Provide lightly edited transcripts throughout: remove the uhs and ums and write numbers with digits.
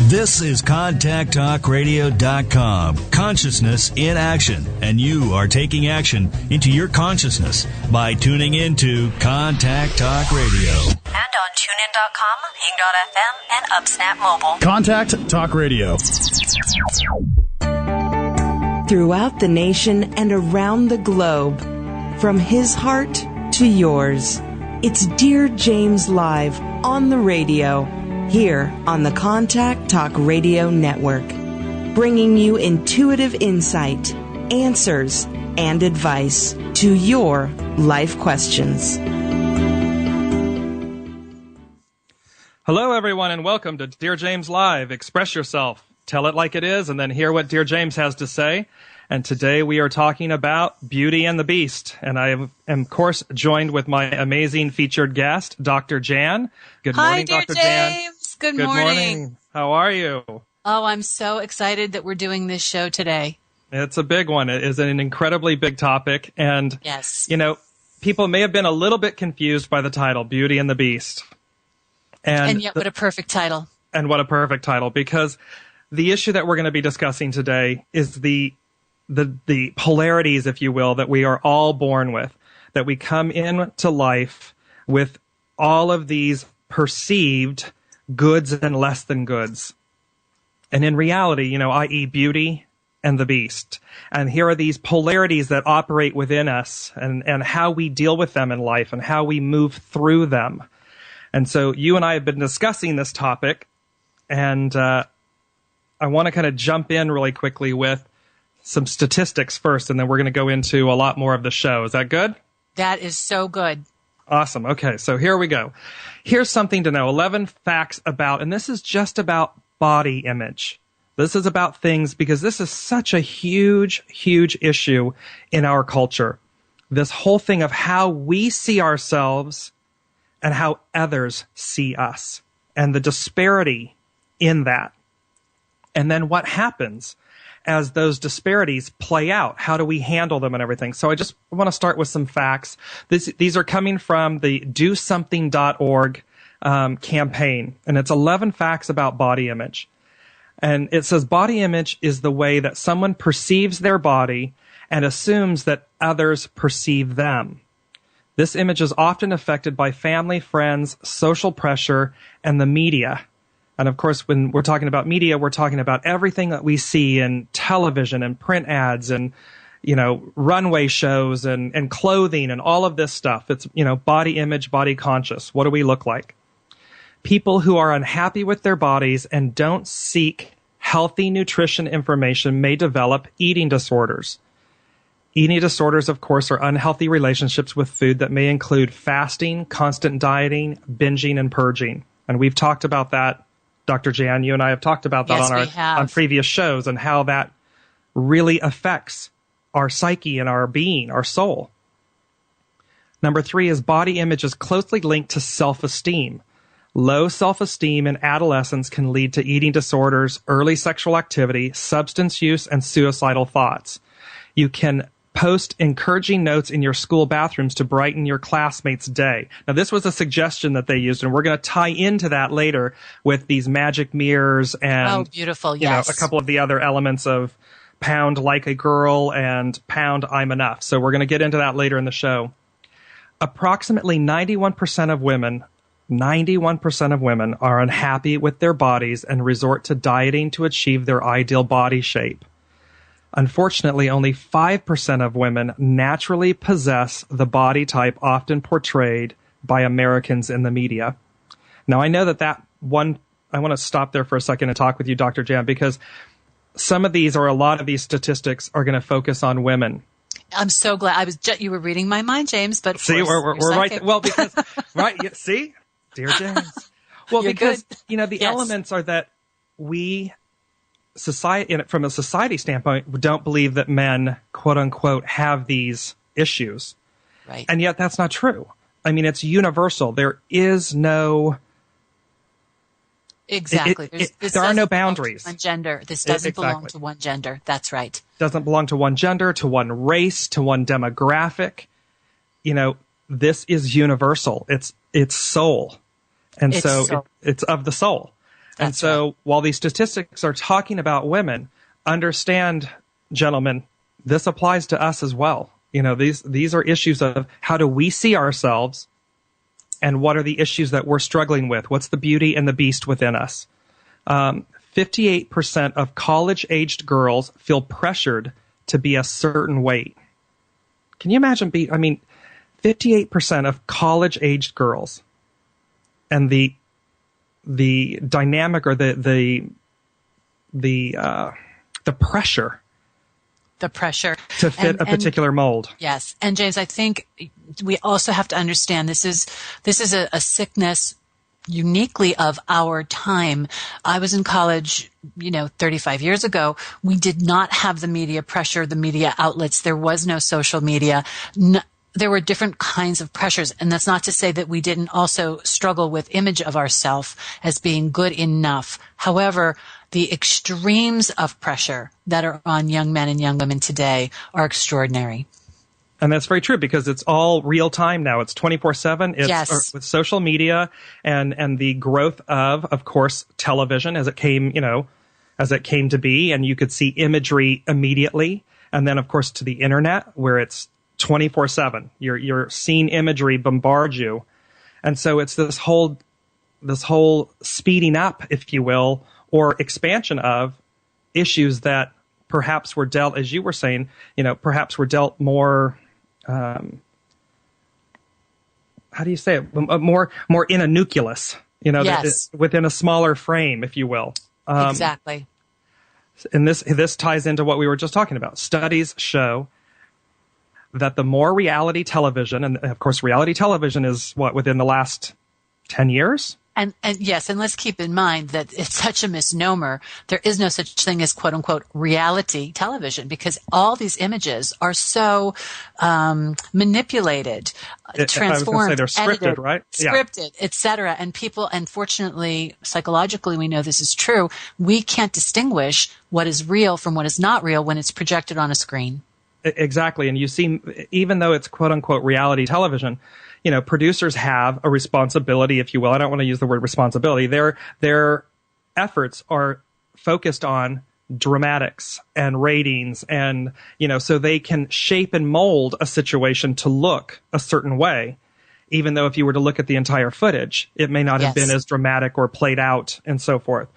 This is ContactTalkRadio.com. Consciousness in action. And you are taking action into your consciousness by tuning into Contact Talk Radio. And on TuneIn.com, Ping.fm, and UpSnap Mobile. Contact Talk Radio. Throughout the nation and around the globe, from his heart to yours, it's Dearjames Live on the radio, here on the Contact Talk Radio Network, bringing you intuitive insight, answers, and advice to your life questions. Hello, everyone, and welcome to Dearjames Live. Express yourself, tell it like it is, and then hear what Dearjames has to say. And today we are talking about Beauty and the Beast. And I am, of course, joined with my amazing featured guest, Dr. Jan. Good morning, Dr. Jan. Hi, James. Good morning. How are you? Oh, I'm so excited that we're doing this show today. It's a big one. It is an incredibly big topic. And, yes, you know, people may have been a little bit confused by the title, Beauty and the Beast. And yet, what a perfect title. And what a perfect title, because the issue that we're going to be discussing today is the polarities, if you will, that we are all born with, that we come into life with all of these perceived goods and less than goods. And in reality, you know, i.e. beauty and the beast. And here are these polarities that operate within us and how we deal with them in life and how we move through them. And so you and I have been discussing this topic, and I want to kind of jump in really quickly with some statistics first, and then we're going to go into a lot more of the show. Is that good? That is so good. Awesome. Okay, so here we go. Here's something to know. 11 facts about, and this is just about body image. This is about things, because this is such a huge, huge issue in our culture. This whole thing of how we see ourselves and how others see us, and the disparity in that. And then what happens as those disparities play out? How do we handle them and everything? So I just want to start with some facts. These are coming from the DoSomething.org campaign, and it's 11 facts about body image. And it says body image is the way that someone perceives their body and assumes that others perceive them. This image is often affected by family, friends, social pressure, and the media. And of course, when we're talking about media, we're talking about everything that we see in television and print ads and, you know, runway shows and clothing and all of this stuff. It's, you know, body image, body conscious. What do we look like? People who are unhappy with their bodies and don't seek healthy nutrition information may develop eating disorders. Eating disorders, of course, are unhealthy relationships with food that may include fasting, constant dieting, binging, and purging. And we've talked about that. Dr. Jan, you and I have talked about that on previous shows, and how that really affects our psyche and our being, our soul. Number 3 is body image is closely linked to self-esteem. Low self-esteem in adolescence can lead to eating disorders, early sexual activity, substance use, and suicidal thoughts. You can post encouraging notes in your school bathrooms to brighten your classmates' day. Now, this was a suggestion that they used, and we're going to tie into that later with these magic mirrors and beautiful, you know, a couple of the other elements of pound like a girl and pound I'm enough. So we're going to get into that later in the show. Approximately 91% of women are unhappy with their bodies and resort to dieting to achieve their ideal body shape. Unfortunately, only 5% of women naturally possess the body type often portrayed by Americans in the media. Now, I know that one, I want to stop there for a second and talk with you, Dr. Jan, because some of these, or a lot of these statistics, are going to focus on women. I'm so glad. You were reading my mind, James, but see, we're right. Well, because, right. See, dear James. Well, You're because, good. You know, the elements are that we, from a society standpoint, don't believe that men, quote unquote, have these issues. Right. And yet that's not true. I mean, it's universal. There is no... Exactly. There are no boundaries. One gender. This doesn't belong to one gender. That's right. Doesn't belong to one gender, to one race, to one demographic. You know, this is universal. It's soul. And it's of the soul. And so while these statistics are talking about women, understand, gentlemen, this applies to us as well. You know, these are issues of how do we see ourselves and what are the issues that we're struggling with? What's the beauty and the beast within us? 58% of college-aged girls feel pressured to be a certain weight. Can you imagine 58% of college-aged girls, and the dynamic or the pressure. The pressure. To fit a particular mold. Yes. And James, I think we also have to understand this is a sickness uniquely of our time. I was in college, 35 years ago. We did not have the media pressure, the media outlets. There was no social media. There were different kinds of pressures. And that's not to say that we didn't also struggle with image of ourselves as being good enough. However, the extremes of pressure that are on young men and young women today are extraordinary. And that's very true because it's all real time now. It's 24/7. It's with social media and the growth of course, television as it came to be, and you could see imagery immediately. And then, of course, to the internet where it's 24/7. You're seeing imagery bombard you. And so it's this whole speeding up, if you will, or expansion of issues that perhaps were dealt, as you were saying, perhaps were dealt more, how do you say it? More in a nucleus, yes. Within a smaller frame, if you will. Exactly. And this ties into what we were just talking about. Studies show that the more reality television, and of course reality television is within the last 10 years? And yes, and let's keep in mind that it's such a misnomer. There is no such thing as quote unquote reality television because all these images are so manipulated, transformed, they're scripted, edited, right? Scripted, etc. And people, unfortunately, psychologically, we know this is true. We can't distinguish what is real from what is not real when it's projected on a screen. Exactly. And you see, even though it's quote unquote reality television, producers have a responsibility, if you will. I don't want to use the word responsibility. Their efforts are focused on dramatics and ratings and, so they can shape and mold a situation to look a certain way, even though if you were to look at the entire footage, it may not have been as dramatic or played out and so forth.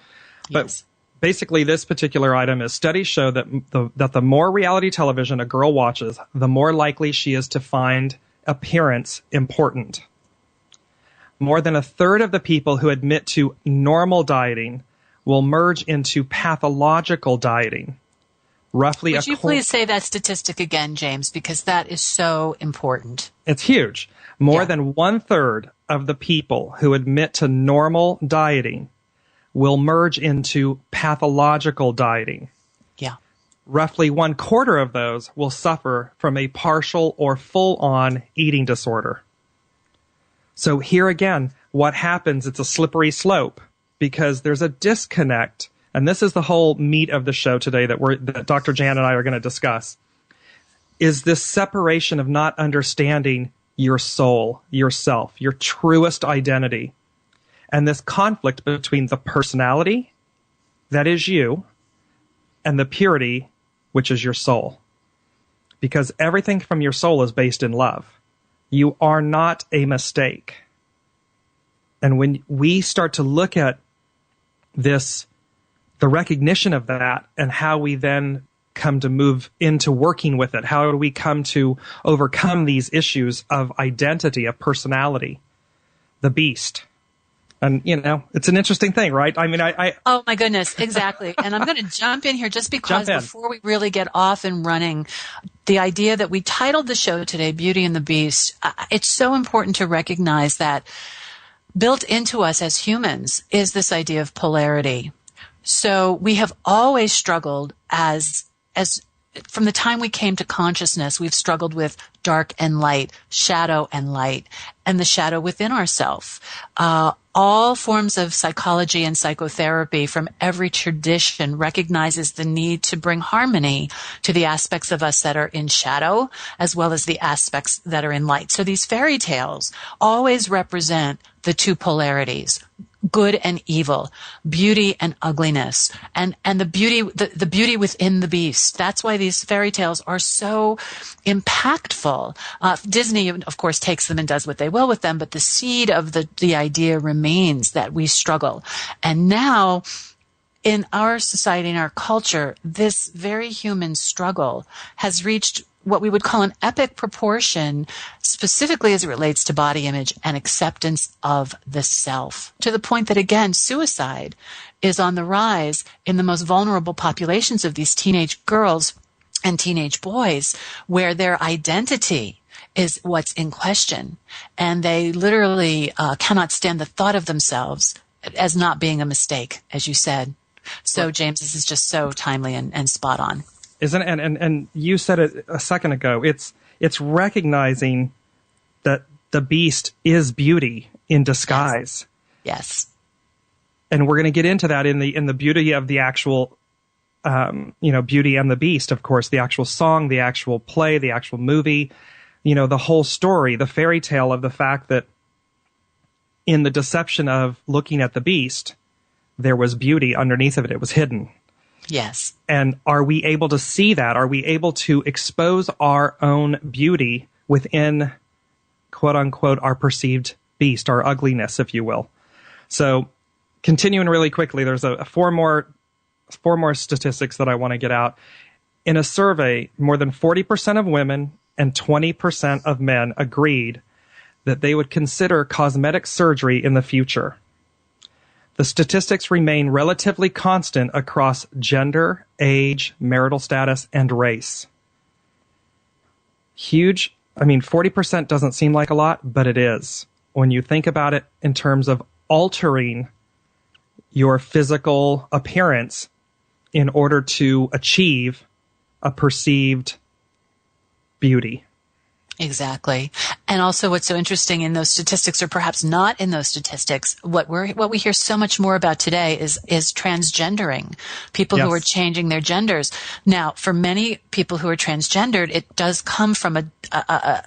But basically, this particular item is studies show that the more reality television a girl watches, the more likely she is to find appearance important. More than a third of the people who admit to normal dieting will merge into pathological dieting. Roughly, would you please say that statistic again, James, because that is so important. It's huge. More than 1/3 of the people who admit to normal dieting will merge into pathological dieting. Yeah. Roughly 1/4 of those will suffer from a partial or full-on eating disorder. So here again, what happens, it's a slippery slope because there's a disconnect. And this is the whole meat of the show today that Dr. Jan and I are going to discuss, is this separation of not understanding your soul, yourself, your truest identity. And this conflict between the personality, that is you, and the purity, which is your soul. Because everything from your soul is based in love. You are not a mistake. And when we start to look at this, the recognition of that, and how we then come to move into working with it, how do we come to overcome these issues of identity, of personality, the beast. And, it's an interesting thing, right? I mean, Oh, my goodness. Exactly. And I'm going to jump in here just because before we really get off and running, the idea that we titled the show today, Beauty and the Beast, it's so important to recognize that built into us as humans is this idea of polarity. So we have always struggled as from the time we came to consciousness, we've struggled with dark and light, shadow and light, and the shadow within ourselves. All forms of psychology and psychotherapy from every tradition recognizes the need to bring harmony to the aspects of us that are in shadow as well as the aspects that are in light. So these fairy tales always represent the two polarities, good and evil, beauty and ugliness, and the beauty within the beast. That's why these fairy tales are so impactful. Disney, of course, takes them and does what they will with them, but the seed of the idea remains that we struggle. And now, in our society, in our culture, this very human struggle has reached what we would call an epic proportion, specifically as it relates to body image and acceptance of the self, to the point that, again, suicide is on the rise in the most vulnerable populations of these teenage girls and teenage boys, where their identity is what's in question. And they literally cannot stand the thought of themselves as not being a mistake, as you said. So, James, this is just so timely and spot on. Isn't it? And you said it a second ago. It's recognizing that the beast is beauty in disguise. Yes. And we're going to get into that in the beauty of the actual, Beauty and the Beast. Of course, the actual song, the actual play, the actual movie. The whole story, the fairy tale of the fact that in the deception of looking at the beast, there was beauty underneath of it. It was hidden. Yes. And are we able to see that? Are we able to expose our own beauty within, quote unquote, our perceived beast, our ugliness, if you will? So continuing really quickly, there's four more statistics that I want to get out. In a survey, more than 40% of women and 20% of men agreed that they would consider cosmetic surgery in the future. The statistics remain relatively constant across gender, age, marital status, and race. Huge. 40% doesn't seem like a lot, but it is. When you think about it in terms of altering your physical appearance in order to achieve a perceived beauty. Exactly. And also what's so interesting in those statistics, or perhaps not in those statistics, what we hear so much more about today is transgendering, people who are changing their genders. Now, for many people who are transgendered, it does come from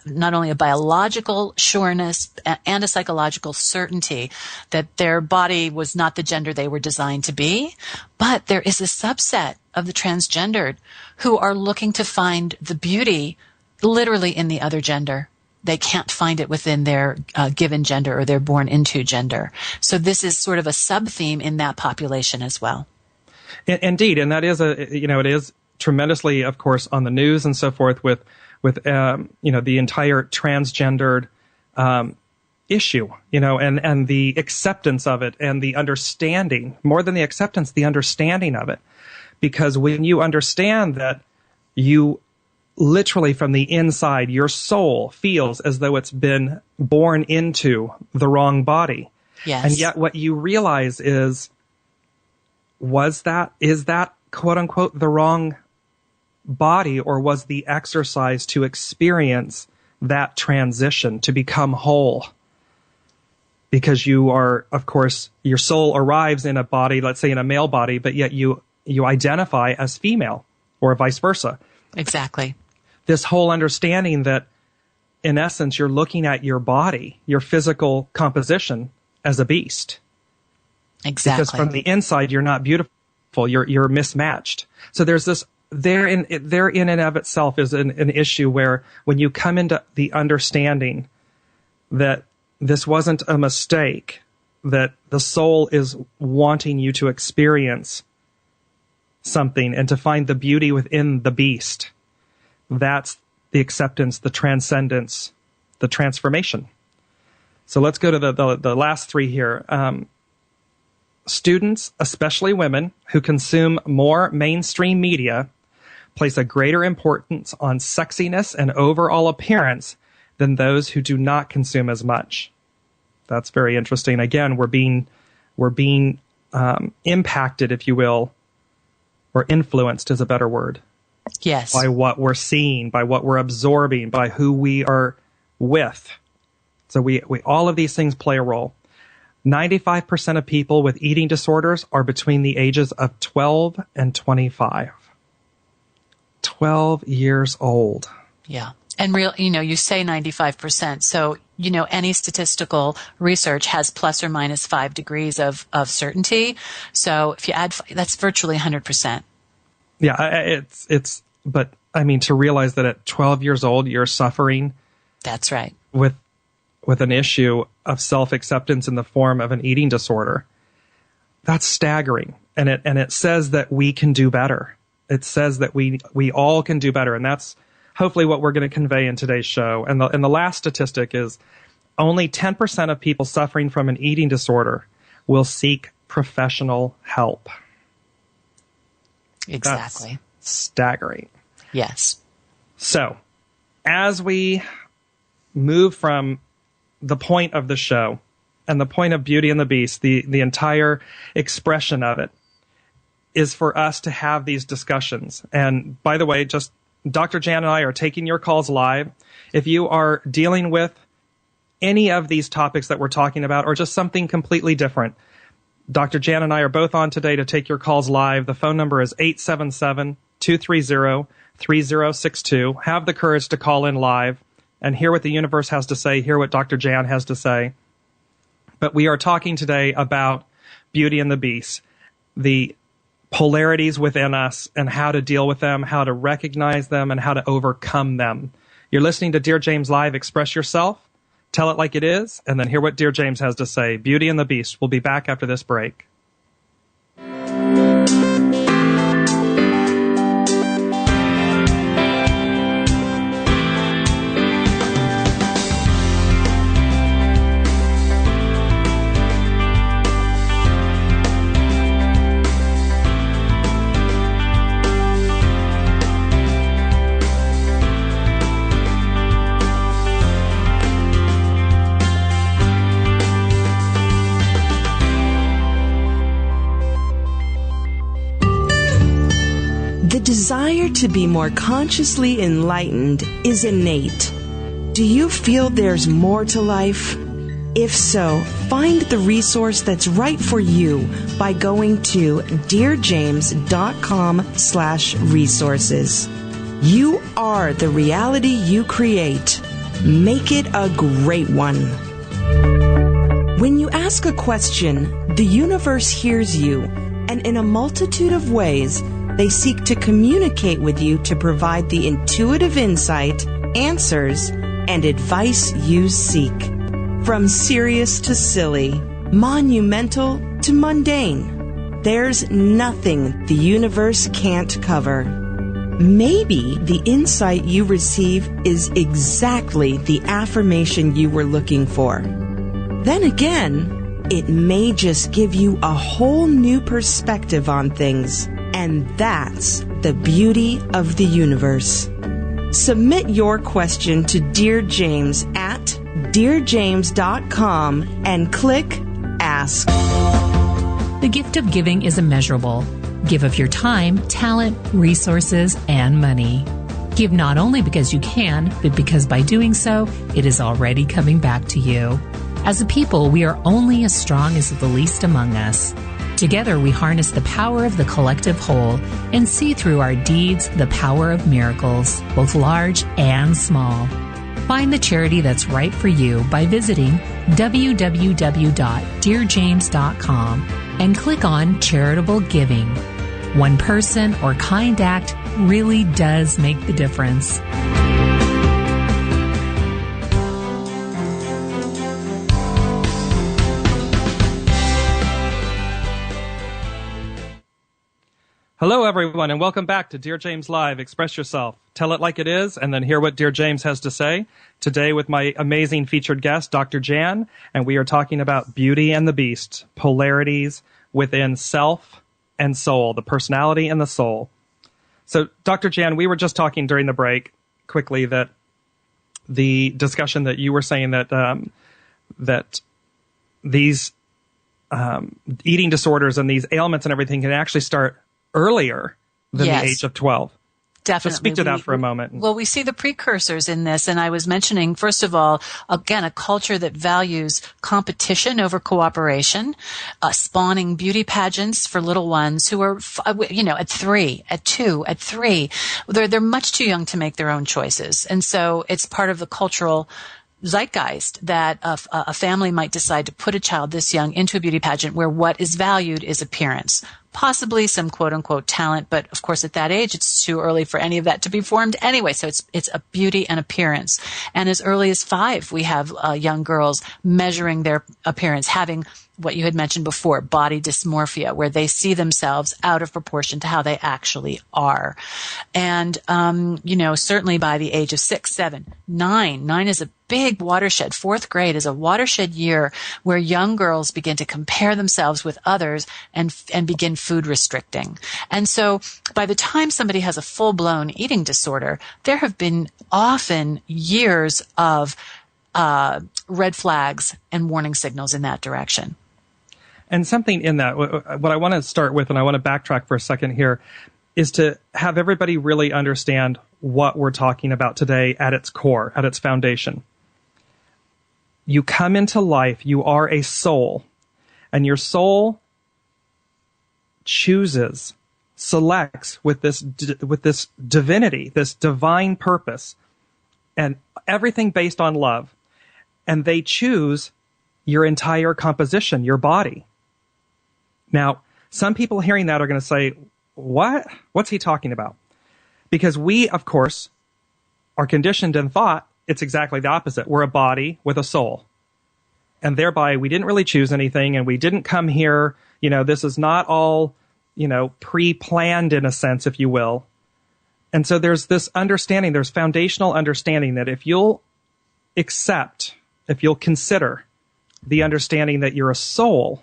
not only a biological sureness and a psychological certainty that their body was not the gender they were designed to be, but there is a subset of the transgendered who are looking to find the beauty literally in the other gender. They can't find it within their given gender or their born into gender. So this is sort of a sub-theme in that population as well. Indeed, and that is it is tremendously, of course, on the news and so forth with the entire transgendered issue, and the acceptance of it and the understanding, more than the acceptance, the understanding of it. Because when you understand that you literally from the inside, your soul feels as though it's been born into the wrong body. Yes. And yet what you realize is that quote unquote the wrong body, or was the exercise to experience that transition, to become whole? Because you are, of course, your soul arrives in a body, let's say in a male body, but yet you identify as female, or vice versa. Exactly. This whole understanding that, in essence, you're looking at your body, your physical composition, as a beast. Exactly. Because from the inside, you're not beautiful. You're mismatched. So there's this, there in and of itself is an issue where when you come into the understanding that this wasn't a mistake, that the soul is wanting you to experience something and to find the beauty within the beast. That's the acceptance, the transcendence, the transformation. So let's go to the last three here. Students, especially women, who consume more mainstream media, place a greater importance on sexiness and overall appearance than those who do not consume as much. That's very interesting. Again, we're being impacted, if you will, or influenced is a better word. Yes. By what we're seeing, by what we're absorbing, by who we are with. So we all of these things play a role. 95% of people with eating disorders are between the ages of 12 and 25. 12 years old. Yeah. And you say 95%. So any statistical research has plus or minus 5 degrees of certainty. So if you add, that's virtually 100%. Yeah, but I mean, to realize that at 12 years old, you're suffering. That's right. With an issue of self-acceptance in the form of an eating disorder. That's staggering. And it says that we can do better. It says that we all can do better. And that's hopefully what we're going to convey in today's show. And the last statistic is only 10% of people suffering from an eating disorder will seek professional help. Exactly. That's staggering. Yes. So, as we move from the point of the show and the point of Beauty and the Beast, the entire expression of it is for us to have these discussions. And by the way, just Dr. Jan and I are taking your calls live. If you are dealing with any of these topics that we're talking about or just something completely different, Dr. Jan and I are both on today to take your calls live. The phone number is 877-230-3062. Have the courage to call in live and hear what the universe has to say, hear what Dr. Jan has to say. But we are talking today about Beauty and the Beast, the polarities within us and how to deal with them, how to recognize them, and how to overcome them. You're listening to Dearjames Live. Express yourself, tell it like it is, and then hear what Dearjames has to say. Beauty and the Beast. We'll be back after this break. The desire to be more consciously enlightened is innate. Do you feel there's more to life? If so, find the resource that's right for you by going to dearjames.com/resources. You are the reality you create. Make it a great one. When you ask a question, the universe hears you, and in a multitude of ways, they seek to communicate with you to provide the intuitive insight, answers, and advice you seek. From serious to silly, monumental to mundane, there's nothing the universe can't cover. Maybe the insight you receive is exactly the affirmation you were looking for. Then again, it may just give you a whole new perspective on things. And that's the beauty of the universe. Submit your question to Dear James at dearjames.com and click Ask. The gift of giving is immeasurable. Give of your time, talent, resources, and money. Give not only because you can, but because by doing so, it is already coming back to you. As a people, we are only as strong as the least among us. Together, we harness the power of the collective whole and see through our deeds the power of miracles, both large and small. Find the charity that's right for you by visiting www.dearjames.com and click on Charitable Giving. One person or kind act really does make the difference. Hello, everyone, and welcome back to Dear James Live. Express yourself, tell it like it is, and then hear what Dear James has to say. Today with my amazing featured guest, Dr. Jan, and we are talking about Beauty and the Beast, polarities within self and soul, the personality and the soul. So, Dr. Jan, we were just talking during the break quickly that the discussion that you were saying that that these eating disorders and these ailments and everything can actually start earlier than the age of 12. Definitely. Just speak to that for a moment. Well, we see the precursors in this, and I was mentioning, first of all, again, a culture that values competition over cooperation, spawning beauty pageants for little ones who are, at 3, at 2, at 3. They're much too young to make their own choices. And so it's part of the cultural zeitgeist that a family might decide to put a child this young into a beauty pageant where what is valued is appearance. Possibly some quote-unquote talent, but of course at that age it's too early for any of that to be formed anyway, so it's a beauty and appearance. And as early as 5, we have young girls measuring their appearance, having what you had mentioned before, body dysmorphia, where they see themselves out of proportion to how they actually are. And, certainly by the age of 6, 7, 9 is a big watershed. 4th grade is a watershed year where young girls begin to compare themselves with others and begin food restricting. And so by the time somebody has a full-blown eating disorder, there have been often years of red flags and warning signals in that direction. And something in that, what I want to start with, and I want to backtrack for a second here, is to have everybody really understand what we're talking about today at its core, at its foundation. You come into life, you are a soul, and your soul chooses, selects with this divinity, this divine purpose, and everything based on love. And they choose your entire composition, your body. Now, some people hearing that are going to say, what? What's he talking about? Because we, of course, are conditioned and thought it's exactly the opposite. We're a body with a soul. And thereby, we didn't really choose anything, and we didn't come here, this is not all, pre-planned in a sense, if you will. And so there's this understanding, there's foundational understanding that if you'll consider the understanding that you're a soul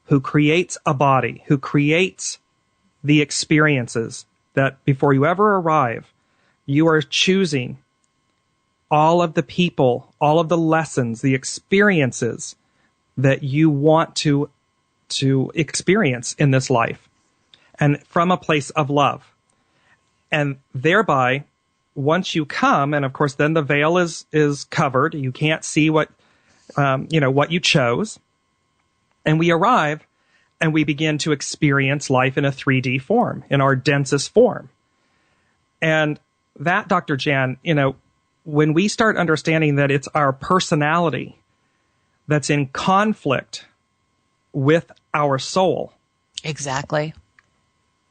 who creates a body, who creates the experiences, that before you ever arrive, you are choosing all of the people, all of the lessons, the experiences that you want to experience in this life, and from a place of love. And thereby, once you come, and of course then the veil is covered, you can't see what you chose, and we arrive and we begin to experience life in a 3D form, in our densest form. And that, Dr. Jan, when we start understanding that it's our personality that's in conflict with our soul. Exactly.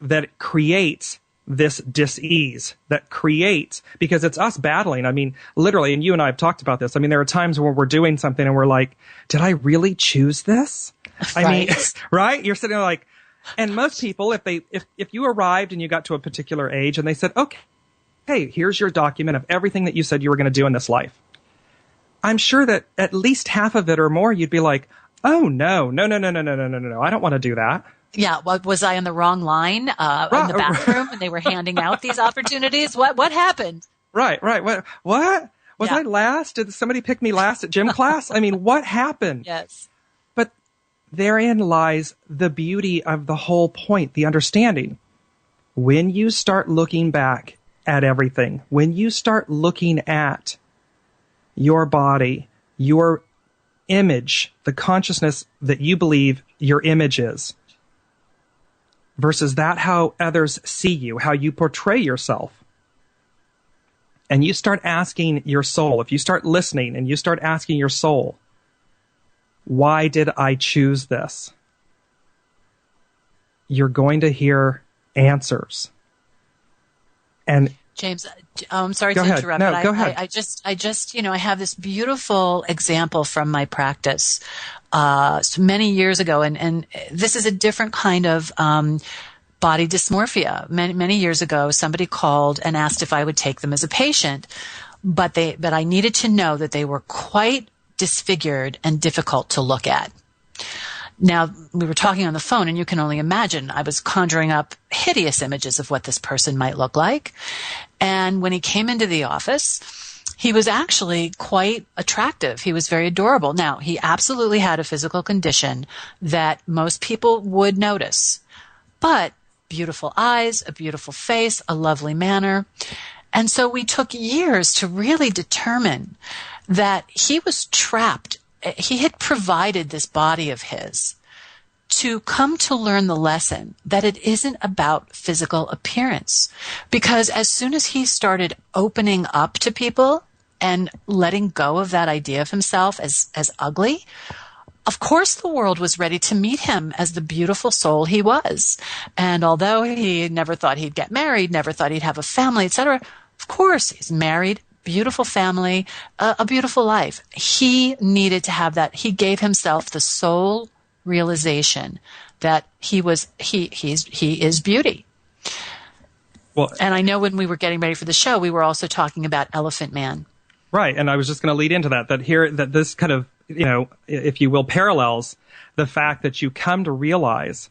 That creates this dis-ease, that creates, because it's us battling. I mean, literally, and you and I have talked about this. I mean, there are times when we're doing something and we're like, did I really choose this? I mean, right? You're sitting there like, and most people, if you arrived and you got to a particular age and they said, okay, hey, here's your document of everything that you said you were going to do in this life. I'm sure that at least half of it or more, you'd be like, oh, no, I don't want to do that. Yeah, was I in the wrong line in the bathroom when they were handing out these opportunities? What happened? Right. What? Was I last? Did somebody pick me last at gym class? I mean, what happened? Yes. But therein lies the beauty of the whole point, the understanding. When you start looking back at everything, when you start looking at your body, your image, the consciousness that you believe your image is, versus that how others see you, how you portray yourself. And you start asking your soul, if you start listening and you start asking your soul, why did I choose this? You're going to hear answers. And James, I'm sorry to interrupt, but go ahead. I just, I have this beautiful example from my practice, many years ago, and this is a different kind of, body dysmorphia. Many years ago, somebody called and asked if I would take them as a patient, but I needed to know that they were quite disfigured and difficult to look at. Now, we were talking on the phone, and you can only imagine I was conjuring up hideous images of what this person might look like. And when he came into the office, he was actually quite attractive. He was very adorable. Now, he absolutely had a physical condition that most people would notice, but beautiful eyes, a beautiful face, a lovely manner. And so we took years to really determine that he was trapped. He had provided this body of his to come to learn the lesson that it isn't about physical appearance. Because as soon as he started opening up to people, and letting go of that idea of himself as ugly, of course the world was ready to meet him as the beautiful soul he was. And although he never thought he'd get married, never thought he'd have a family, etc., of course he's married, beautiful family, a beautiful life. He needed to have that. He gave himself the soul realization that he is beauty. Well, and I know when we were getting ready for the show, we were also talking about Elephant Man. Right, and I was just going to lead into that this kind of, if you will, parallels the fact that you come to realize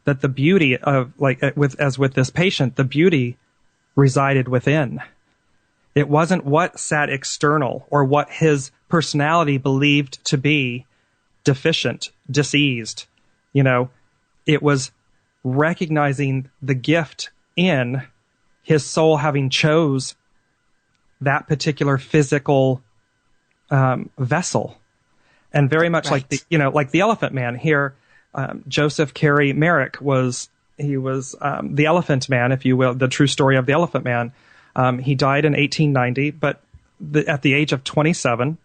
that the beauty of, as with this patient, the beauty resided within. It wasn't what sat external or what his personality believed to be deficient, diseased. It was recognizing the gift in his soul having chose that particular physical vessel. And very much right. like the Elephant Man here, Joseph Carey Merrick was the Elephant Man, if you will, the true story of the Elephant Man. He died in 1890, but at the age of 27,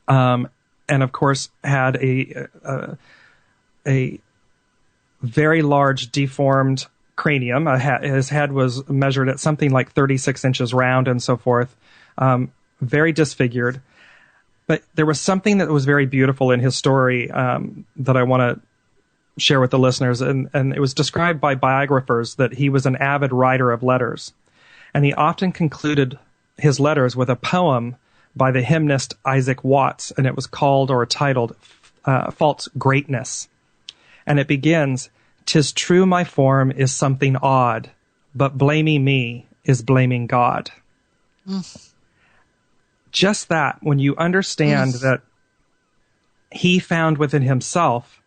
and of course had a very large deformed cranium. His head was measured at something like 36 inches round and so forth. Very disfigured. But there was something that was very beautiful in his story that I want to share with the listeners. And it was described by biographers that he was an avid writer of letters. And he often concluded his letters with a poem by the hymnist Isaac Watts. And it was called or titled False Greatness. And it begins, "'Tis true my form is something odd, but blaming me is blaming God." Just that, when you understand that he found within himself,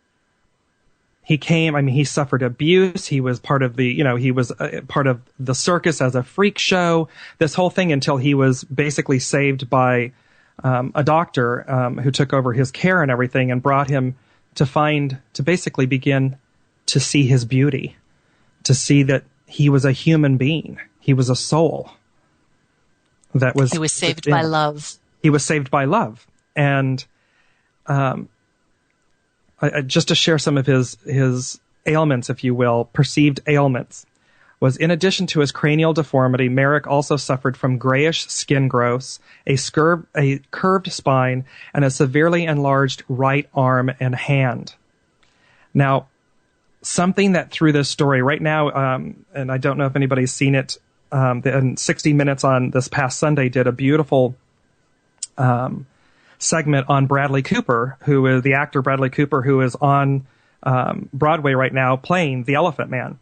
he suffered abuse. He was part of he was part of the circus as a freak show, this whole thing, until he was basically saved by a doctor who took over his care and everything and brought him to basically begin to see his beauty, to see that he was a human being. He was a soul. He was saved by love. He was saved by love. And just to share some of his ailments, if you will, perceived ailments, was in addition to his cranial deformity, Merrick also suffered from grayish skin growths, a curved spine, and a severely enlarged right arm and hand. Now, something that through this story right now, and I don't know if anybody's seen it, and 60 Minutes on this past Sunday did a beautiful segment on Bradley Cooper, who is the actor Bradley Cooper, who is on Broadway right now playing the Elephant Man.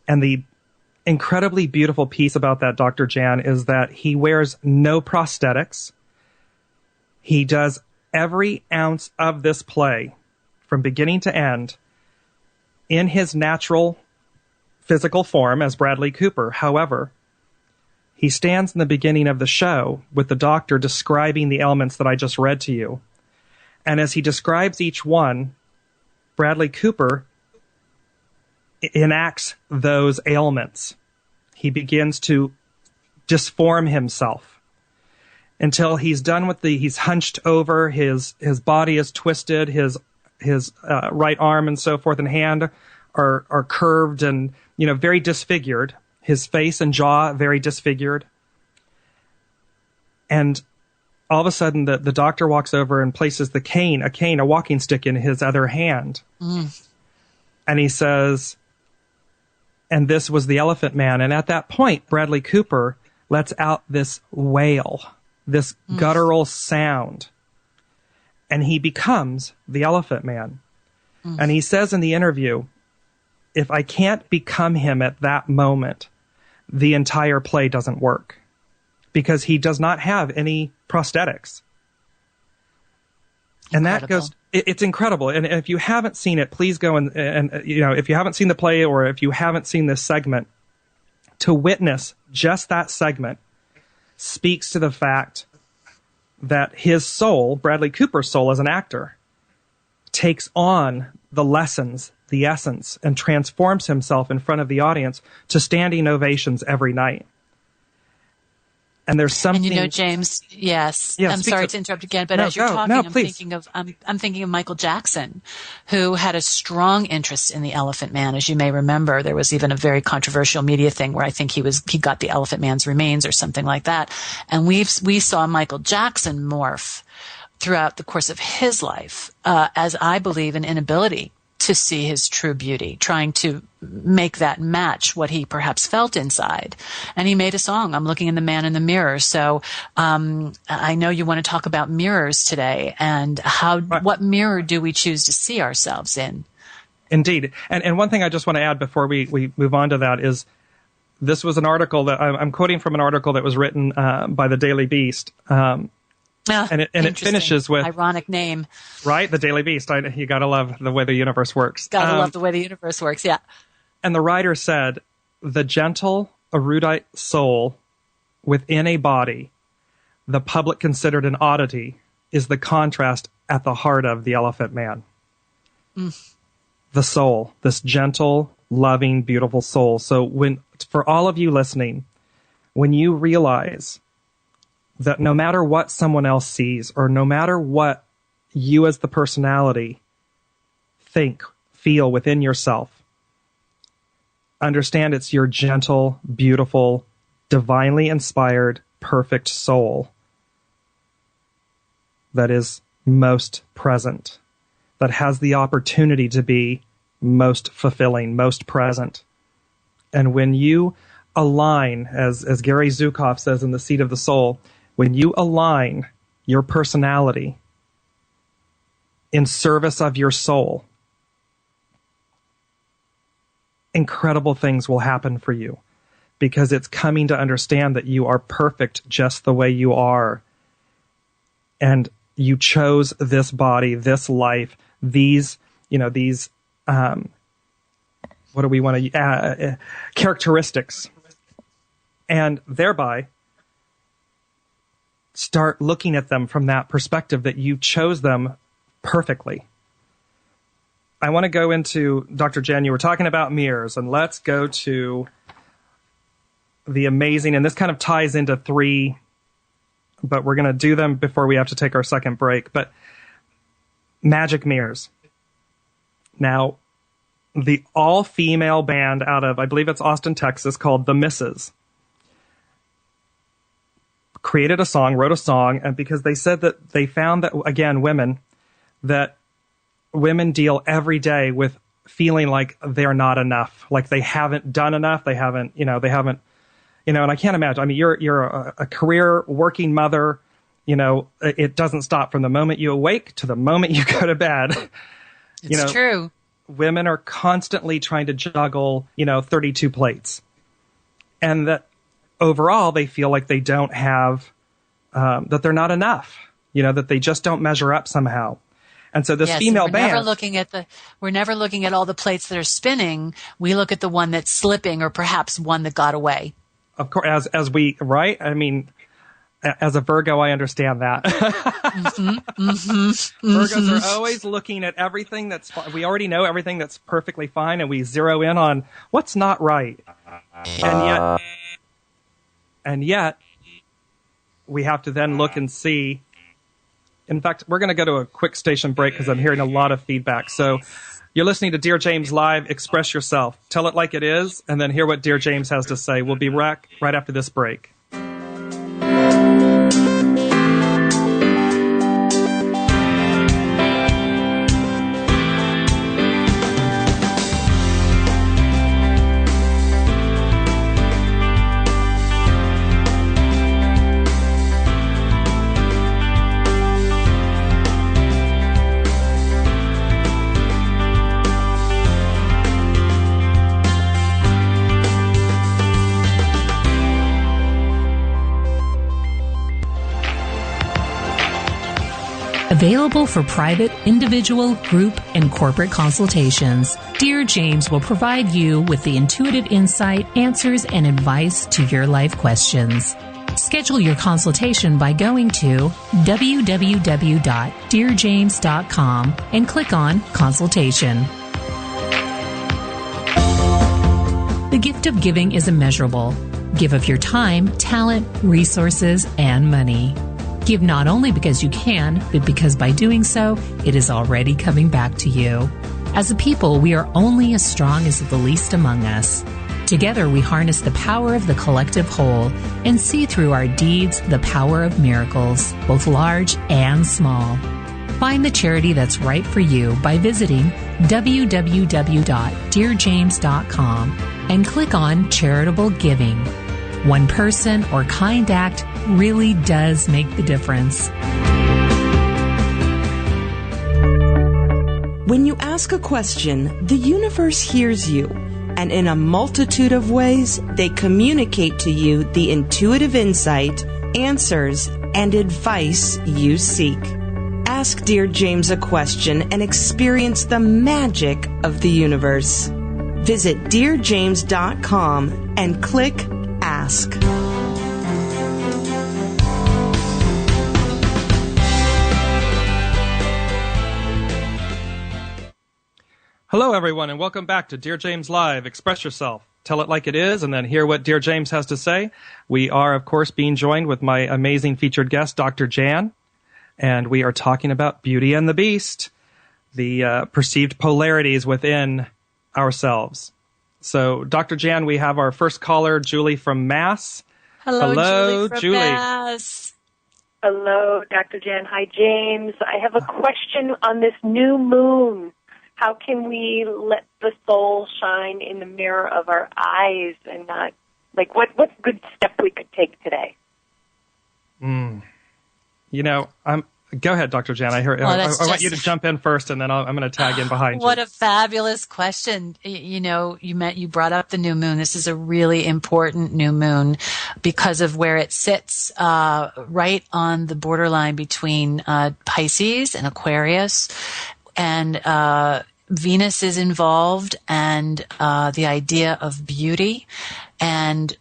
And the incredibly beautiful piece about that, Dr. Jan, is that he wears no prosthetics. He does every ounce of this play from beginning to end in his natural physical form as Bradley Cooper. However, he stands in the beginning of the show with the doctor describing the ailments that I just read to you. And as he describes each one, Bradley Cooper enacts those ailments. He begins to disform himself until he's done with he's hunched over, his body is twisted, his right arm and so forth and hand are curved and, very disfigured. His face and jaw very disfigured. And all of a sudden the doctor walks over and places a walking stick in his other hand. And he says, "And this was the Elephant Man." And at that point, Bradley Cooper lets out this wail, this guttural sound. And he becomes the Elephant Man. And he says in the interview, if I can't become him at that moment, the entire play doesn't work, because he does not have any prosthetics. And that goes, it's incredible. And if you haven't seen it, please go and if you haven't seen the play or if you haven't seen this segment, to witness just that segment speaks to the fact that his soul, Bradley Cooper's soul as an actor, takes on the lessons, the essence, and transforms himself in front of the audience to standing ovations every night. And there's something. And James, yes. Yeah, I'm sorry to interrupt again, but as you're talking, I'm thinking of Michael Jackson, who had a strong interest in the Elephant Man. As you may remember, there was even a very controversial media thing where I think he got the Elephant Man's remains or something like that. And we saw Michael Jackson morph throughout the course of his life, as I believe an inability to see his true beauty, trying to make that match what he perhaps felt inside. And he made a song, I'm Looking in the Man in the Mirror. So I know you want to talk about mirrors today and what mirror do we choose to see ourselves in? Indeed. And one thing I just want to add before we move on to that is this was an article that I'm quoting from an article that was written by the Daily Beast. And it finishes with ironic name, right? The Daily Beast. You gotta love the way the universe works. Gotta love the way the universe works. Yeah. And the writer said, "The gentle, erudite soul within a body, the public considered an oddity, is the contrast at the heart of the Elephant Man." The soul, this gentle, loving, beautiful soul. So for all of you listening, when you realize that no matter what someone else sees, or no matter what you as the personality think, feel within yourself, understand it's your gentle, beautiful, divinely inspired, perfect soul that is most present, that has the opportunity to be most fulfilling, most present. And when you align, as Gary Zukav says in The Seat of the Soul, when you align your personality in service of your soul, incredible things will happen for you, because it's coming to understand that you are perfect just the way you are. And you chose this body, this life, these what do we want to, characteristics, and thereby start looking at them from that perspective that you chose them perfectly. I want to go into, Dr. Jen, you were talking about mirrors, and let's go to the amazing, and this kind of ties into 3, but we're going to do them before we have to take our second break, but magic mirrors. Now, the all-female band out of, I believe it's Austin, Texas, called The Misses, created a song, wrote a song, and because they said that they found that, again, women deal every day with feeling like they're not enough, like they haven't done enough, they haven't, and I can't imagine. I mean, you're a career working mother, it doesn't stop from the moment you awake to the moment you go to bed. It's true. Women are constantly trying to juggle, 32 plates. And that overall they feel like they don't have, that they're not enough, that they just don't measure up somehow. And so this female band. We're never looking at all the plates that are spinning. We look at the one that's slipping, or perhaps one that got away. Of course, right? I mean, as a Virgo, I understand that. Virgos are always looking at everything that's fine. We already know everything that's perfectly fine, and we zero in on what's not right. And yet, we have to then look and see. In fact, we're going to go to a quick station break because I'm hearing a lot of feedback. So you're listening to Dearjames Live. Express yourself. Tell it like it is, and then hear what Dearjames has to say. We'll be back right after this break. Available for private, individual, group, and corporate consultations, Dearjames will provide you with the intuitive insight, answers, and advice to your life questions. Schedule your consultation by going to www.dearjames.com and click on Consultation. The gift of giving is immeasurable. Give of your time, talent, resources, and money. Give not only because you can, but because by doing so, it is already coming back to you. As a people, we are only as strong as the least among us. Together, we harness the power of the collective whole and see through our deeds the power of miracles, both large and small. Find the charity that's right for you by visiting www.dearjames.com and click on Charitable Giving. One person or kind act really does make the difference. When you ask a question, the universe hears you, and in a multitude of ways, they communicate to you the intuitive insight, answers, and advice you seek. Ask Dear James a question and experience the magic of the universe. Visit Dearjames.com and click Ask. Hello, everyone, and welcome back to Dear James Live. Express yourself. Tell it like it is, and then hear what Dear James has to say. We are, of course, being joined with my amazing featured guest, Dr. Jan, and we are talking about Beauty and the Beast, the perceived polarities within ourselves. So, Dr. Jan, we have our first caller, Julie from Mass. Hello, Julie from Mass. Hello, Dr. Jan. Hi, James. I have a question on this new moon. How can we let the soul shine in the mirror of our eyes and not, what's a good step we could take today? Go ahead, Dr. Jan. I want you to jump in first, and then I'm going to tag in behind you. What a fabulous question. You brought up the new moon. This is a really important new moon because of where it sits, right on the borderline between Pisces and Aquarius. And Venus is involved, and the idea of beauty, and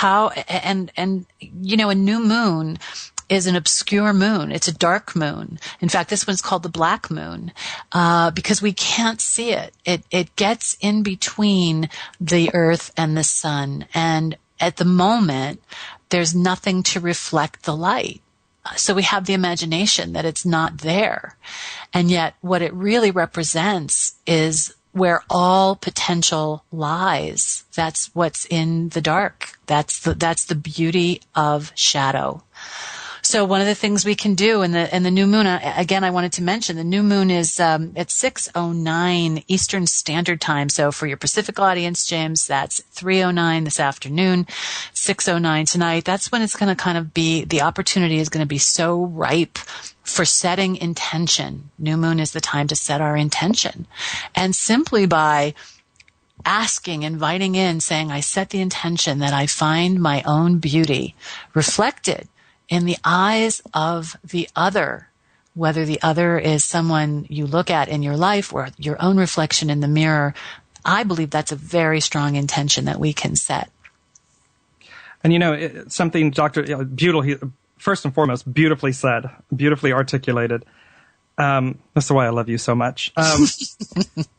a new moon is an obscure moon. It's a dark moon. In fact, this one's called the black moon because we can't see it. It gets in between the earth and the sun, and at the moment, there's nothing to reflect the light. So we have the imagination that it's not there. And yet what it really represents is where all potential lies. That's what's in the dark. That's the beauty of shadow. So one of the things we can do in the new moon, again, I wanted to mention the new moon is at 6:09 Eastern Standard Time. So for your Pacific audience, James, that's 3:09 this afternoon, 6:09 tonight. That's when it's going to kind of be, the opportunity is going to be so ripe for setting intention. New moon is the time to set our intention. And simply by asking, inviting in, saying, I set the intention that I find my own beauty reflected in the eyes of the other, whether the other is someone you look at in your life or your own reflection in the mirror. I believe that's a very strong intention that we can set. And something, Dr. First and foremost, beautifully said, beautifully articulated. That's why I love you so much. And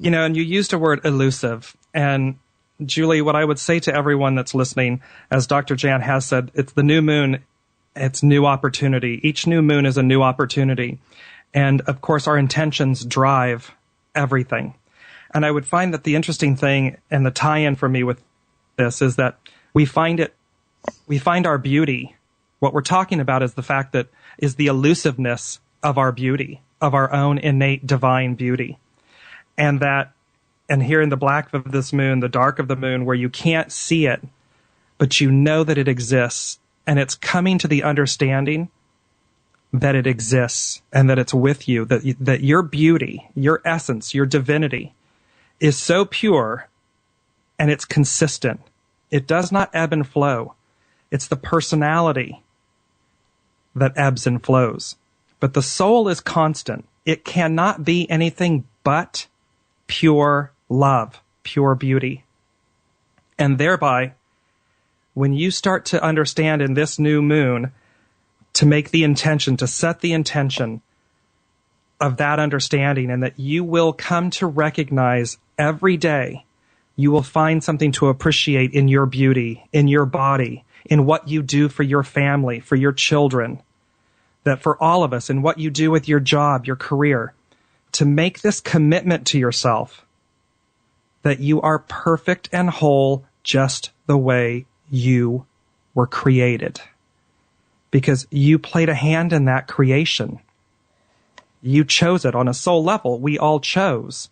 you used a word elusive. And Julie, what I would say to everyone that's listening, as Dr. Jan has said, it's the new moon. It's new opportunity. Each new moon is a new opportunity. And of course, our intentions drive everything. And I would find that the interesting thing and the tie-in for me with this is that we find our beauty. What we're talking about is the fact that is the elusiveness of our beauty, of our own innate divine beauty. And here in the black of this moon, the dark of the moon, where you can't see it, but you know that it exists. And it's coming to the understanding that it exists and that it's with you, that your beauty, your essence, your divinity is so pure and it's consistent. It does not ebb and flow. It's the personality that ebbs and flows. But the soul is constant. It cannot be anything but pure love, pure beauty. And thereby, when you start to understand in this new moon, to make the intention, to set the intention of that understanding, and that you will come to recognize every day you will find something to appreciate in your beauty, in your body, in what you do for your family, for your children, that for all of us, in what you do with your job, your career, to make this commitment to yourself that you are perfect and whole just the way you were created. Because you played a hand in that creation. You chose it on a soul level. We all chose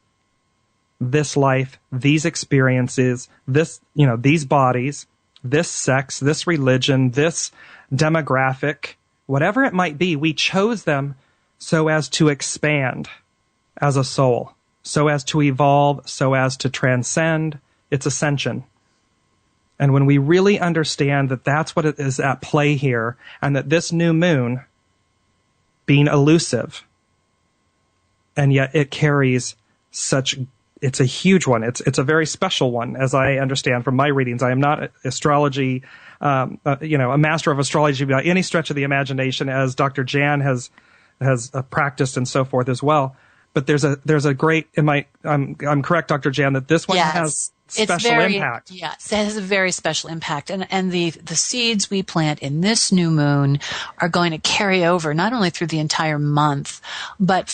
this life, these experiences, this, these bodies, this sex, this religion, this demographic, whatever it might be. We chose them so as to expand as a soul, so as to evolve, so as to transcend its ascension. And when we really understand that that's what it is at play here, and that this new moon, being elusive, and yet it carries it's a huge one. It's a very special one, as I understand from my readings. I am not astrology, a master of astrology by any stretch of the imagination, as Dr. Jan has practiced and so forth as well. But there's a great, I'm correct, Dr. Jan, that this one has special impact. Yes, it has a very special impact. And the seeds we plant in this new moon are going to carry over not only through the entire month, but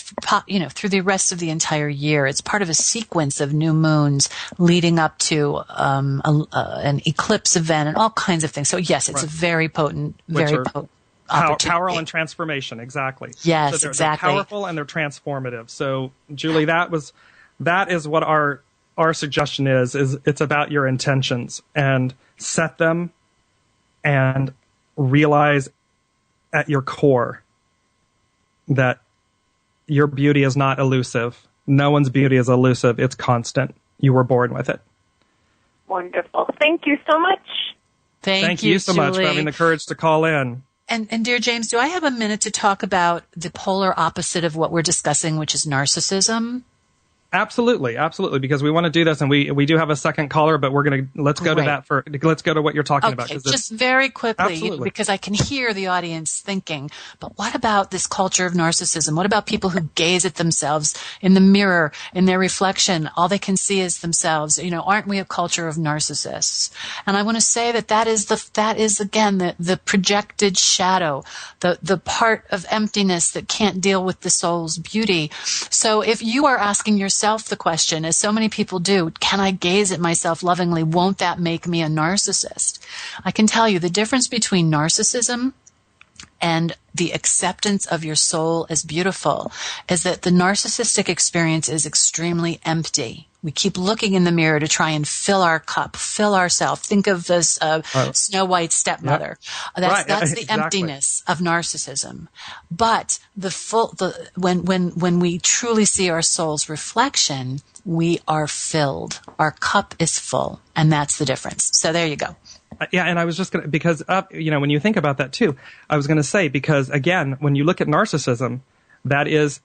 through the rest of the entire year. It's part of a sequence of new moons leading up to an eclipse event and all kinds of things. So yes, it's a very potent, powerful and transformation, exactly. Yes, so exactly. They're powerful and they're transformative. So, Julie, that is what our suggestion is it's about your intentions, and set them and realize at your core that your beauty is not elusive. No one's beauty is elusive. It's constant. You were born with it. Wonderful. Thank you so much. Thank you so Julie. much for having the courage to call in. And dear James, do I have a minute to talk about the polar opposite of what we're discussing, which is narcissism? Absolutely, because we want to do this, and we do have a second caller, but let's go to what you're talking about. Just very quickly, Absolutely. Because I can hear the audience thinking, but what about this culture of narcissism? What about people who gaze at themselves in the mirror, in their reflection? All they can see is themselves. Aren't we a culture of narcissists? And I want to say that is again the projected shadow, the part of emptiness that can't deal with the soul's beauty. So if you are asking yourself the question, as so many people do, can I gaze at myself lovingly? Won't that make me a narcissist? I can tell you the difference between narcissism and the acceptance of your soul as beautiful is that the narcissistic experience is extremely empty. We keep looking in the mirror to try and fill our cup, fill ourselves. Think of this Snow White stepmother. Yep. That's the emptiness of narcissism. But when we truly see our soul's reflection, we are filled. Our cup is full, and that's the difference. So there you go. Yeah, and I was just going to, because, when you think about that too, I was going to say, because again, when you look at narcissism, that is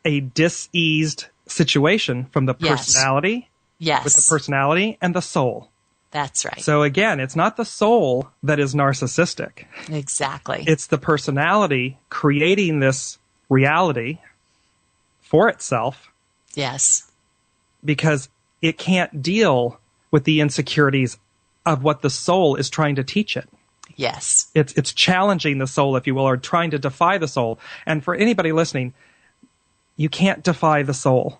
a diseased situation from the personality, with the personality and the soul. That's right. So again, it's not the soul that is narcissistic. Exactly. It's the personality creating this reality for itself. Yes. Because it can't deal with the insecurities of what the soul is trying to teach it. Yes. It's challenging the soul, if you will, or trying to defy the soul. And for anybody listening, you can't defy the soul.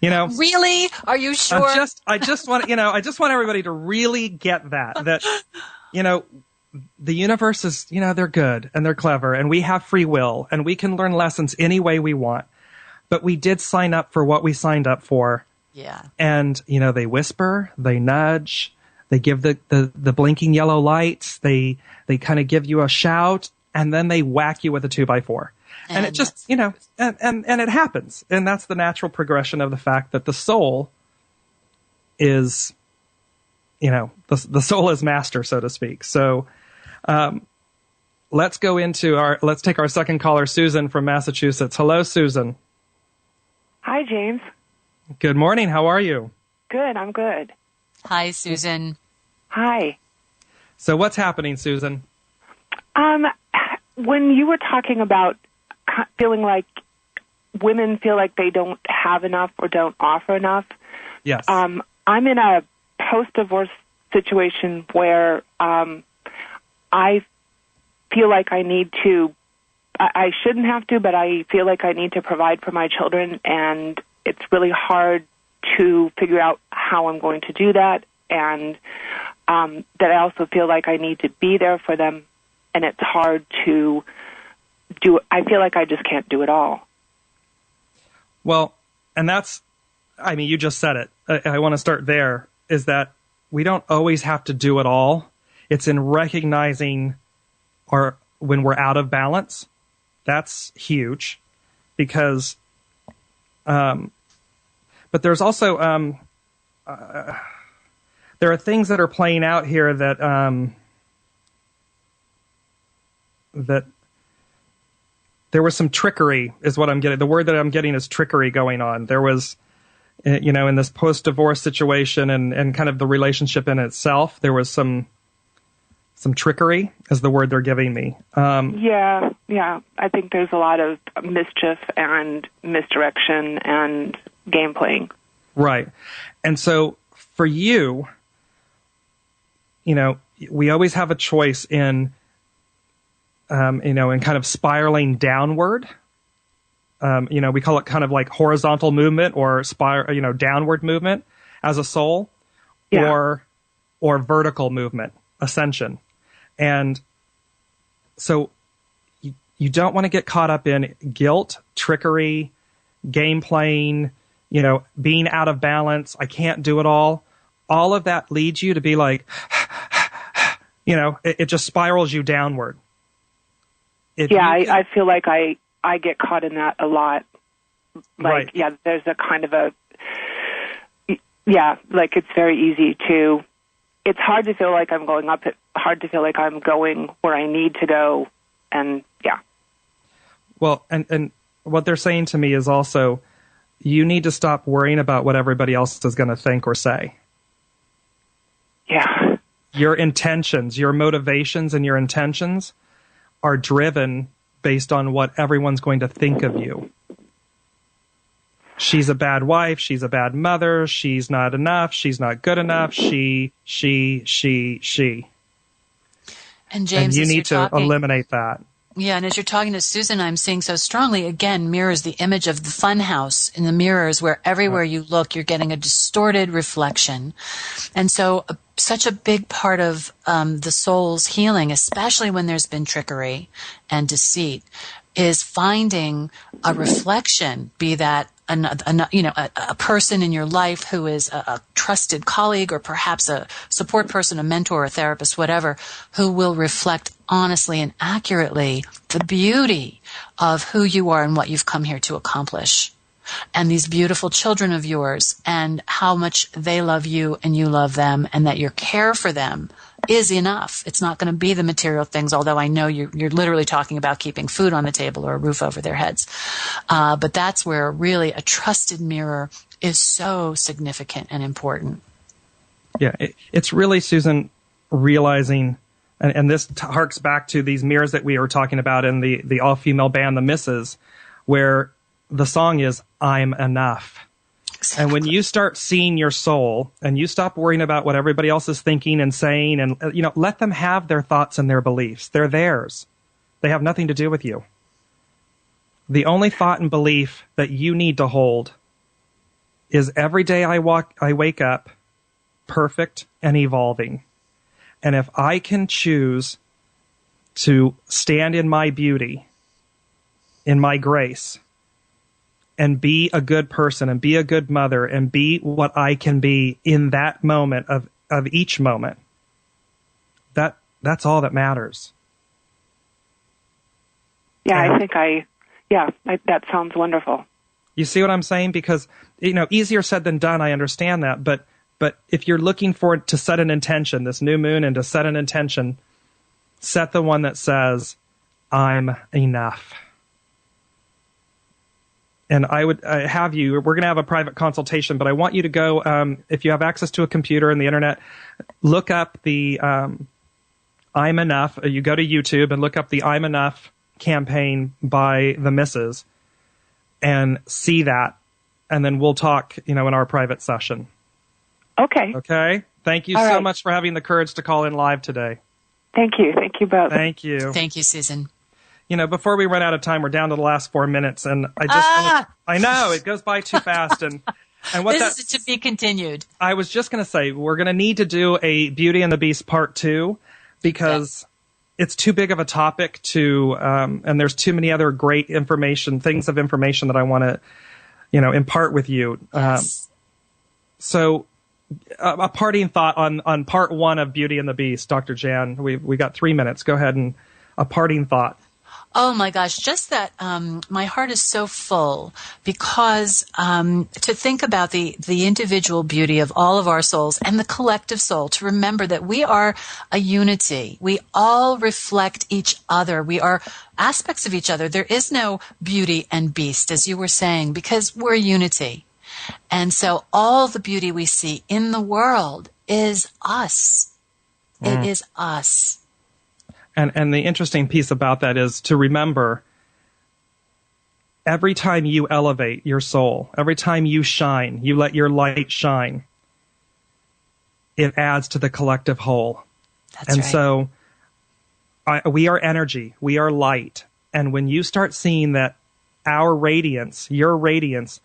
Really? Are you sure? I just want everybody to really get that the universe is, they're good and they're clever, and we have free will, and we can learn lessons any way we want. But we did sign up for what we signed up for. Yeah. And, they whisper, they nudge, they give the blinking yellow lights, they kind of give you a shout, and then they whack you with a 2x4. And it just, and it happens. And that's the natural progression of the fact that the soul is, the soul is master, so to speak. So, let's take our second caller, Susan from Massachusetts. Hello, Susan. Hi, James. Good morning. How are you? Good. I'm good. Hi, Susan. Hi. So what's happening, Susan? When you were talking about feeling like women feel like they don't have enough or don't offer enough, yes. I'm I'm in a post-divorce situation where I feel like I need to, I shouldn't have to, but I feel like I need to provide for my children, and it's really hard to figure out how I'm going to do that, and that I also feel like I need to be there for them, and it's hard to do. I feel like I just can't do it all. Well, and that's, I mean, you just said it. I want to start there, is that we don't always have to do it all. It's in recognizing when we're out of balance. That's huge, because, but there's also, there are things that are playing out here that, that there was some trickery, is what I'm getting. The word that I'm getting is trickery going on. There was, in this post-divorce situation and kind of the relationship in itself, there was some trickery is the word they're giving me. Yeah. I think there's a lot of mischief and misdirection and game playing. Right. And so for you, we always have a choice in, in kind of spiraling downward. We call it kind of like horizontal movement or downward movement as a soul, or vertical movement, ascension. And so you don't want to get caught up in guilt, trickery, game playing, being out of balance. I can't do it all. All of that leads you to be like, it just spirals you downward. I feel like I get caught in that a lot. Right. Yeah, there's a kind of like it's very easy to, it's hard to feel like I'm going up, it's hard to feel like I'm going where I need to go, and yeah. Well, and what they're saying to me is also, you need to stop worrying about what everybody else is going to think or say. Yeah. Your intentions, your motivations and your intentions are driven based on what everyone's going to think of you. She's a bad wife. She's a bad mother. She's not enough. She's not good enough. She. And James, and you need to eliminate that. Yeah, and as you're talking to Susan, I'm seeing so strongly, again, mirrors the image of the fun house in the mirrors, where everywhere you look, you're getting a distorted reflection. And so such a big part of the soul's healing, especially when there's been trickery and deceit, is finding a reflection, be that a person in your life who is a trusted colleague, or perhaps a support person, a mentor, a therapist, whatever, who will reflect honestly and accurately the beauty of who you are and what you've come here to accomplish. And these beautiful children of yours, and how much they love you and you love them, and that your care for them is enough. It's not going to be the material things, although I know you're literally talking about keeping food on the table or a roof over their heads. But that's where really a trusted mirror is so significant and important. Yeah, it's really, Susan, realizing, and this harks back to these mirrors that we were talking about in the all-female band, the Misses, where the song is, I'm enough. Exactly. And when you start seeing your soul and you stop worrying about what everybody else is thinking and saying, and let them have their thoughts and their beliefs. They're theirs. They have nothing to do with you. The only thought and belief that you need to hold is, every day I wake up perfect and evolving. And if I can choose to stand in my beauty, in my grace, and be a good person and be a good mother and be what I can be in that moment of each moment, that's all that matters. Yeah, that sounds wonderful. You see what I'm saying? Because, easier said than done, I understand that. But if you're looking to set an intention, this new moon, and to set an intention, set the one that says, I'm enough. And I would have you, we're going to have a private consultation, but I want you to go, if you have access to a computer and the internet, look up the I'm Enough. You go to YouTube and look up the I'm Enough campaign by the Misses and see that. And then we'll talk, in our private session. Okay. Okay? Thank you All so right. much for having the courage to call in live today. Thank you. Thank you both. Thank you. Thank you, Susan. You know, before we run out of time, we're down to the last 4 minutes, and I know, it goes by too fast, and what This is to be continued. I was just going to say, we're going to need to do a Beauty and the Beast Part 2, because it's too big of a topic to, and there's too many other great things of information that I want to, impart with you. Yes. So a parting thought on Part 1 of Beauty and the Beast, Dr. Jan. We got 3 minutes. Go ahead, and a parting thought. Oh my gosh, just that my heart is so full because to think about the individual beauty of all of our souls and the collective soul, to remember that we are a unity. We all reflect each other. We are aspects of each other. There is no beauty and beast, as you were saying, because we're unity. And so all the beauty we see in the world is us. It is us. And the interesting piece about that is to remember, every time you elevate your soul, every time you shine, you let your light shine, it adds to the collective whole. That's right. So we are energy, we are light. And when you start seeing that our radiance, your radiance,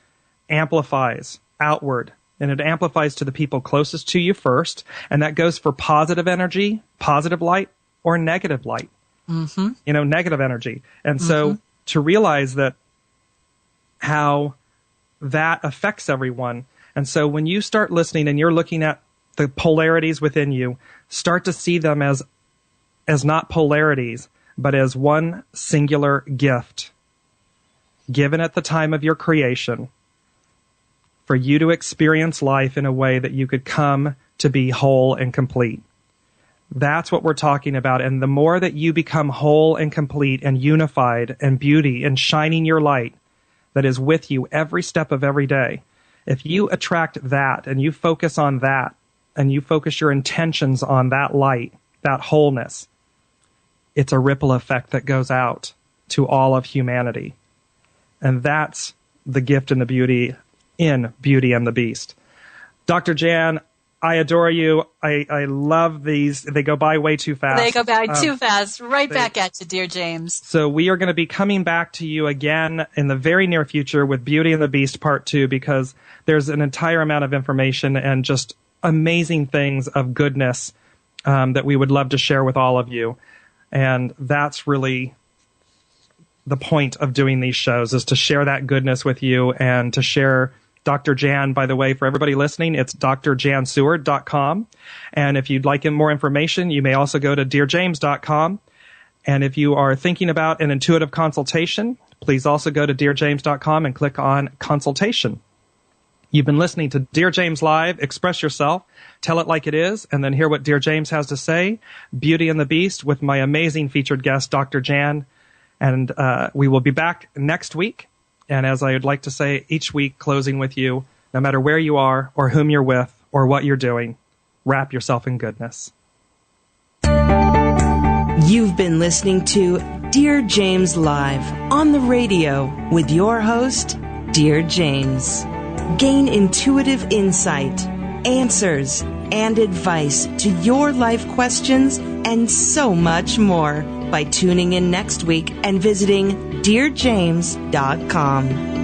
amplifies outward, and it amplifies to the people closest to you first, and that goes for positive energy, positive light, or negative light, negative energy. And so to realize that how that affects everyone. And so when you start listening and you're looking at the polarities within you, start to see them as not polarities, but as one singular gift given at the time of your creation for you to experience life in a way that you could come to be whole and complete. That's what we're talking about. And the more that you become whole and complete and unified and beauty and shining your light that is with you every step of every day, if you attract that and you focus on that and you focus your intentions on that light, that wholeness, it's a ripple effect that goes out to all of humanity. And that's the gift and the beauty in Beauty and the Beast. Dr. Jan, I adore you. I love these. They go by way too fast. They go by too fast. Back at you, Dearjames. So we are going to be coming back to you again in the very near future with Beauty and the Beast Part 2, because there's an entire amount of information and just amazing things of goodness that we would love to share with all of you. And that's really the point of doing these shows, is to share that goodness with you and to share Dr. Jan. By the way, for everybody listening, it's drjanseward.com. And if you'd like more information, you may also go to dearjames.com. And if you are thinking about an intuitive consultation, please also go to dearjames.com and click on consultation. You've been listening to Dear James Live. Express yourself, tell it like it is, and then hear what Dear James has to say. Beauty and the Beast with my amazing featured guest, Dr. Jan. And we will be back next week. And as I would like to say each week, closing with you, no matter where you are or whom you're with or what you're doing, wrap yourself in goodness. You've been listening to Dear James Live on the radio with your host, Dear James. Gain intuitive insight, answers, and advice to your life questions and so much more by tuning in next week and visiting dearjames.com.